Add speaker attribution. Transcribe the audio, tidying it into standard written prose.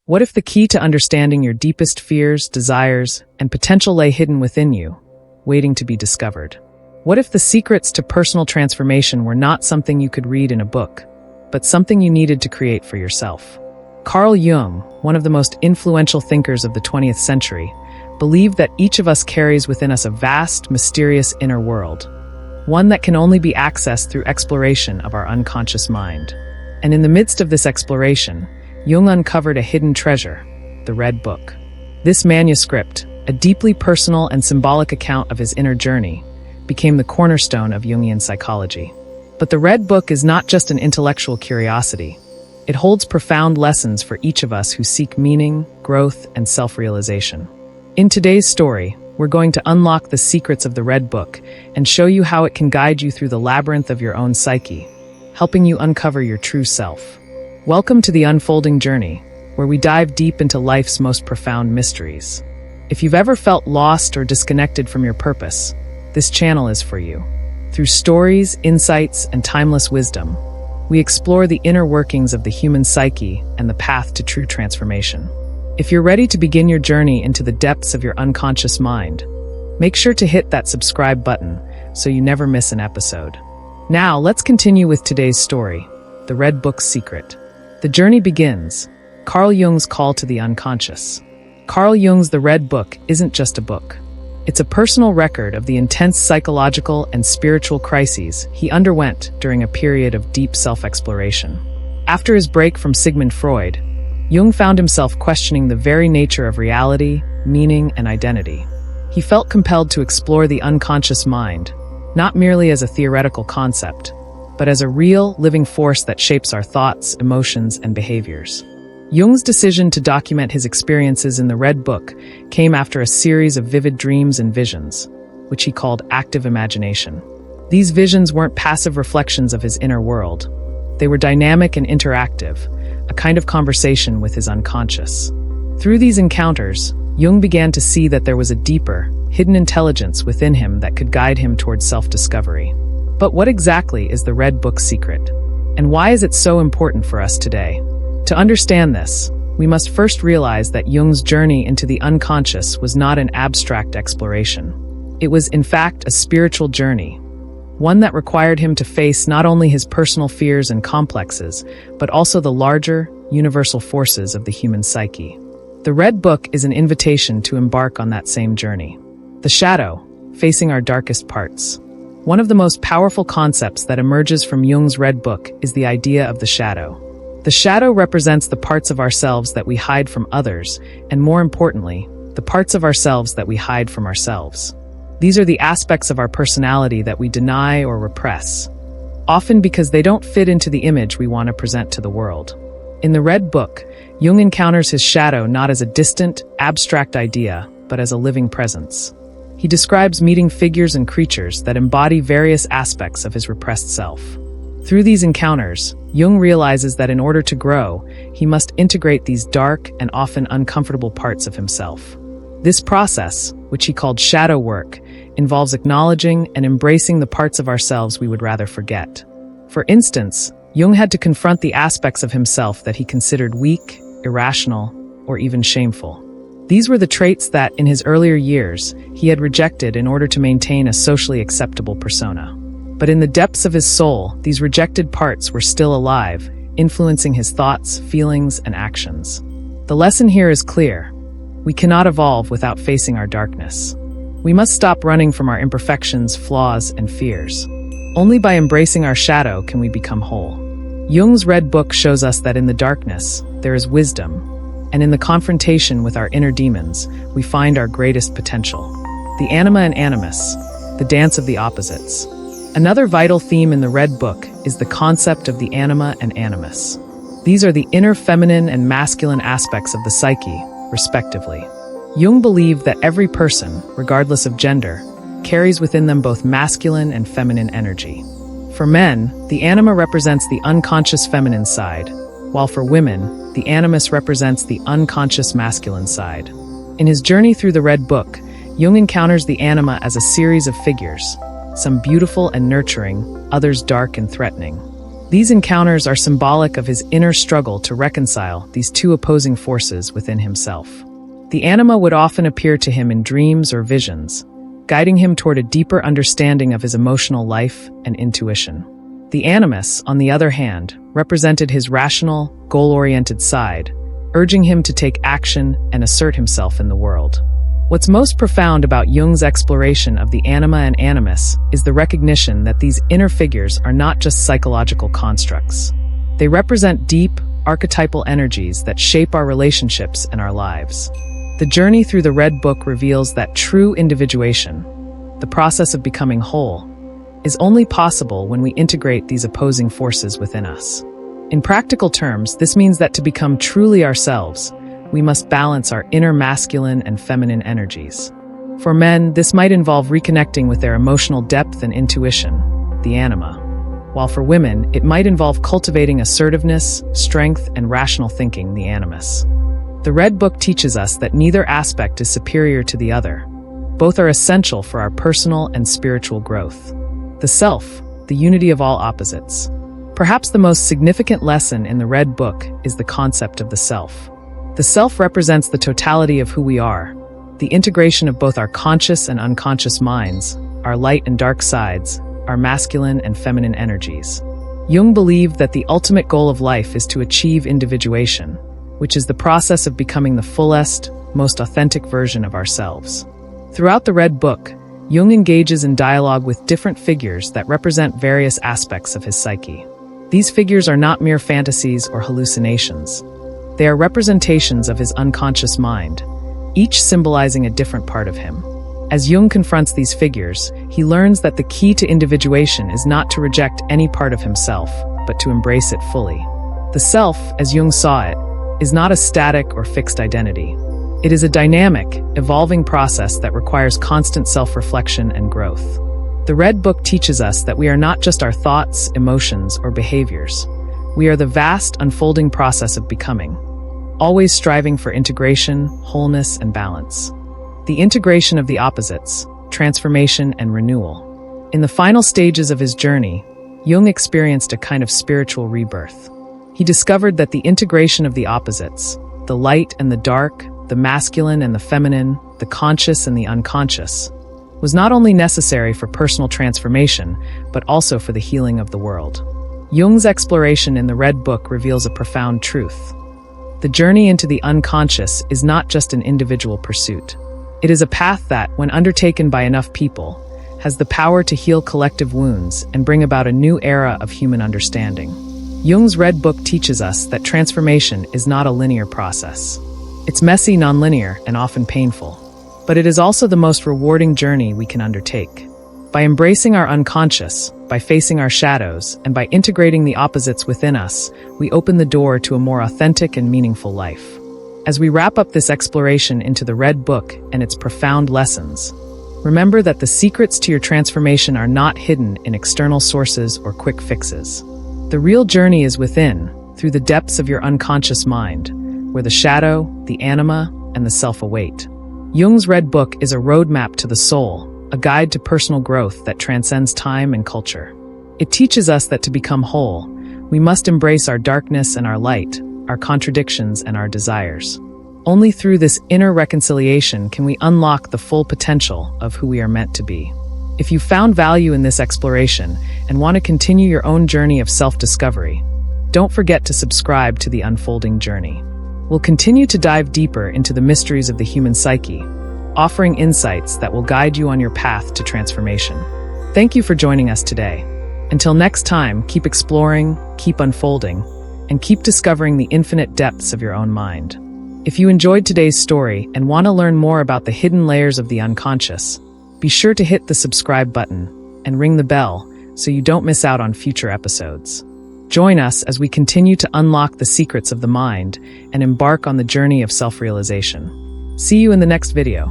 Speaker 1: What if the key to understanding your deepest fears, desires, and potential lay hidden within you, waiting to be discovered? What if the secrets to personal transformation were not something you could read in a book, but something you needed to create for yourself? Carl Jung, one of the most influential thinkers of the 20th century, believed that each of us carries within us a vast, mysterious inner world, one that can only be accessed through exploration of our unconscious mind. And in the midst of this exploration, Jung uncovered a hidden treasure, the Red Book. This manuscript, a deeply personal and symbolic account of his inner journey, became the cornerstone of Jungian psychology. But the Red Book is not just an intellectual curiosity. It holds profound lessons for each of us who seek meaning, growth, and self-realization. In today's story, we're going to unlock the secrets of the Red Book and show you how it can guide you through the labyrinth of your own psyche, helping you uncover your true self. Welcome to the unfolding journey, where we dive deep into life's most profound mysteries. If you've ever felt lost or disconnected from your purpose, this channel is for you. Through stories, insights, and timeless wisdom, we explore the inner workings of the human psyche and the path to true transformation. If you're ready to begin your journey into the depths of your unconscious mind, make sure to hit that subscribe button so you never miss an episode. Now, let's continue with today's story, the Red Book's secret. The journey begins. Carl Jung's call to the unconscious. Carl Jung's The Red Book isn't just a book. It's a personal record of the intense psychological and spiritual crises he underwent during a period of deep self-exploration. After his break from Sigmund Freud, Jung found himself questioning the very nature of reality, meaning, and identity. He felt compelled to explore the unconscious mind, not merely as a theoretical concept, but as a real, living force that shapes our thoughts, emotions, and behaviors. Jung's decision to document his experiences in the Red Book came after a series of vivid dreams and visions, which he called active imagination. These visions weren't passive reflections of his inner world. They were dynamic and interactive, a kind of conversation with his unconscious. Through these encounters, Jung began to see that there was a deeper, hidden intelligence within him that could guide him towards self-discovery. But what exactly is the Red Book's secret? And why is it so important for us today? To understand this, we must first realize that Jung's journey into the unconscious was not an abstract exploration. It was, in fact, a spiritual journey, one that required him to face not only his personal fears and complexes, but also the larger, universal forces of the human psyche. The Red Book is an invitation to embark on that same journey. The shadow, facing our darkest parts. One of the most powerful concepts that emerges from Jung's Red Book is the idea of the shadow. The shadow represents the parts of ourselves that we hide from others, and more importantly, the parts of ourselves that we hide from ourselves. These are the aspects of our personality that we deny or repress, often because they don't fit into the image we want to present to the world. In the Red Book, Jung encounters his shadow not as a distant, abstract idea, but as a living presence. He describes meeting figures and creatures that embody various aspects of his repressed self. Through these encounters, Jung realizes that in order to grow, he must integrate these dark and often uncomfortable parts of himself. This process, which he called shadow work, involves acknowledging and embracing the parts of ourselves we would rather forget. For instance, Jung had to confront the aspects of himself that he considered weak, irrational, or even shameful. These were the traits that, in his earlier years, he had rejected in order to maintain a socially acceptable persona. But in the depths of his soul, these rejected parts were still alive, influencing his thoughts, feelings, and actions. The lesson here is clear. We cannot evolve without facing our darkness. We must stop running from our imperfections, flaws, and fears. Only by embracing our shadow can we become whole. Jung's Red Book shows us that in the darkness, there is wisdom, and in the confrontation with our inner demons, we find our greatest potential. The Anima and Animus, the dance of the opposites. Another vital theme in the Red Book is the concept of the Anima and Animus. These are the inner feminine and masculine aspects of the psyche, respectively. Jung believed that every person, regardless of gender, carries within them both masculine and feminine energy. For men, the anima represents the unconscious feminine side, while for women, the animus represents the unconscious masculine side. In his journey through the Red Book, Jung encounters the anima as a series of figures, some beautiful and nurturing, others dark and threatening. These encounters are symbolic of his inner struggle to reconcile these two opposing forces within himself. The anima would often appear to him in dreams or visions, guiding him toward a deeper understanding of his emotional life and intuition. The animus, on the other hand, represented his rational, goal-oriented side, urging him to take action and assert himself in the world. What's most profound about Jung's exploration of the anima and animus is the recognition that these inner figures are not just psychological constructs. They represent deep, archetypal energies that shape our relationships and our lives. The journey through the Red Book reveals that true individuation, the process of becoming whole, is only possible when we integrate these opposing forces within us. In practical terms, this means that to become truly ourselves, we must balance our inner masculine and feminine energies. For men, this might involve reconnecting with their emotional depth and intuition, the anima, while for women, it might involve cultivating assertiveness, strength, and rational thinking, the animus. The Red Book teaches us that neither aspect is superior to the other. Both are essential for our personal and spiritual growth. The self, the unity of all opposites. Perhaps the most significant lesson in the Red Book is the concept of the self. The self represents the totality of who we are, the integration of both our conscious and unconscious minds, our light and dark sides, our masculine and feminine energies. Jung believed that the ultimate goal of life is to achieve individuation, which is the process of becoming the fullest, most authentic version of ourselves. Throughout the Red Book, Jung engages in dialogue with different figures that represent various aspects of his psyche. These figures are not mere fantasies or hallucinations. They are representations of his unconscious mind, each symbolizing a different part of him. As Jung confronts these figures, he learns that the key to individuation is not to reject any part of himself, but to embrace it fully. The self, as Jung saw it, is not a static or fixed identity. It is a dynamic, evolving process that requires constant self-reflection and growth. The Red Book teaches us that we are not just our thoughts, emotions, or behaviors. We are the vast, unfolding process of becoming, always striving for integration, wholeness, and balance. The integration of the opposites, transformation and renewal. In the final stages of his journey, Jung experienced a kind of spiritual rebirth. He discovered that the integration of the opposites, the light and the dark, the masculine and the feminine, the conscious and the unconscious, was not only necessary for personal transformation, but also for the healing of the world. Jung's exploration in the Red Book reveals a profound truth. The journey into the unconscious is not just an individual pursuit. It is a path that, when undertaken by enough people, has the power to heal collective wounds and bring about a new era of human understanding. Jung's Red Book teaches us that transformation is not a linear process. It's messy, nonlinear, and often painful, but it is also the most rewarding journey we can undertake. By embracing our unconscious, by facing our shadows, and by integrating the opposites within us, we open the door to a more authentic and meaningful life. As we wrap up this exploration into the Red Book and its profound lessons, remember that the secrets to your transformation are not hidden in external sources or quick fixes. The real journey is within, through the depths of your unconscious mind, where the shadow, the anima, and the self await. Jung's Red Book is a roadmap to the soul, a guide to personal growth that transcends time and culture. It teaches us that to become whole, we must embrace our darkness and our light, our contradictions and our desires. Only through this inner reconciliation can we unlock the full potential of who we are meant to be. If you found value in this exploration and want to continue your own journey of self-discovery, don't forget to subscribe to The Unfolding Journey. We'll continue to dive deeper into the mysteries of the human psyche, offering insights that will guide you on your path to transformation. Thank you for joining us today. Until next time, keep exploring, keep unfolding, and keep discovering the infinite depths of your own mind. If you enjoyed today's story and want to learn more about the hidden layers of the unconscious, be sure to hit the subscribe button and ring the bell so you don't miss out on future episodes. Join us as we continue to unlock the secrets of the mind and embark on the journey of self-realization. See you in the next video.